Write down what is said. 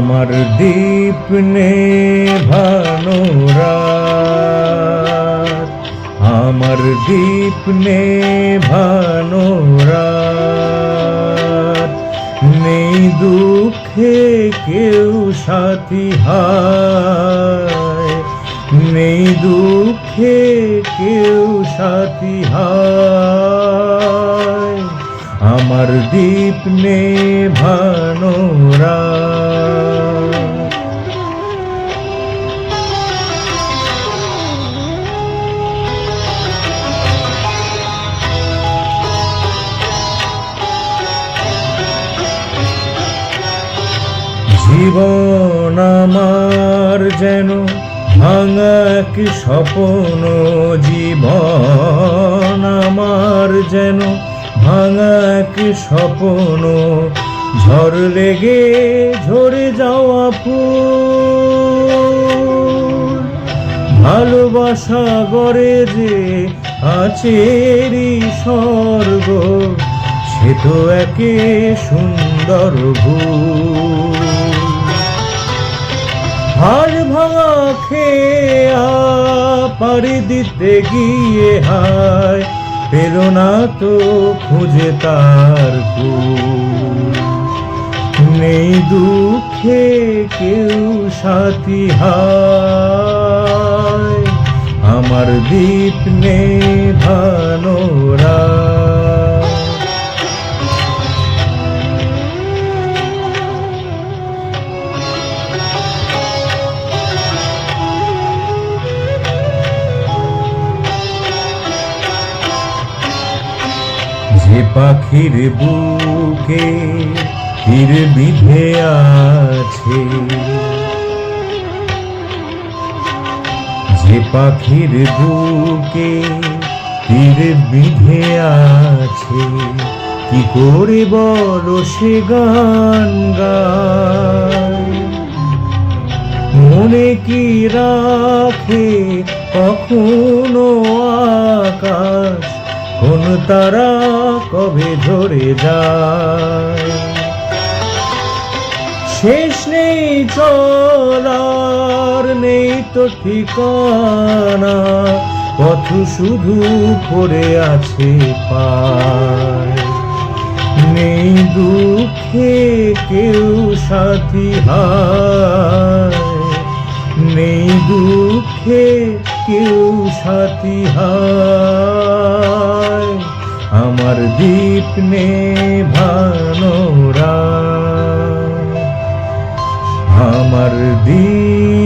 আমার দীপ নেভানো রাত, আমার দীপ নেভানো রাত, নেই দুঃখে কেউ সাথী হায়, নেই দুঃখে কেউ সাথী হায়, আমার দীপ নেভানো রাত। জীবন আমার যেন ভাঙা কি স্বপ্ন, জীবন আমার যেন ভাঙা কি স্বপ্ন, ঝড় লেগে ঝরে যাওয়া ফুল, ভালোবাসা গড়ে যে আছেরই স্বর্গ, সে তো একে সুন্দর ভুল। হাড় ভাঙা খেয়া পাড়ি দিতে গিয়ে হায়, পেল না তো খুঁজে তার কুল, নেই দুঃখে কেউ সাথী হায়, আমার দীপ নেভানো রাত। যে পাখির বুকে তীর বিধে আছে, যে পাখির বুকে তীর বিধে আছে, কি করে বলো সে গান গায়, মনে কি রাখে কখনো আকাশ, কোন তারা কবে ঝরে যায়, শেষ নেই চলার নেই তো ঠিকানা, পথ শুধু পড়ে আছে পায়, নেই দুঃখে কেউ সাথী হায়, নেই দুঃখে কেউ সাথী হায়, আমার দীপ নেভানো রাত, আমার দীপ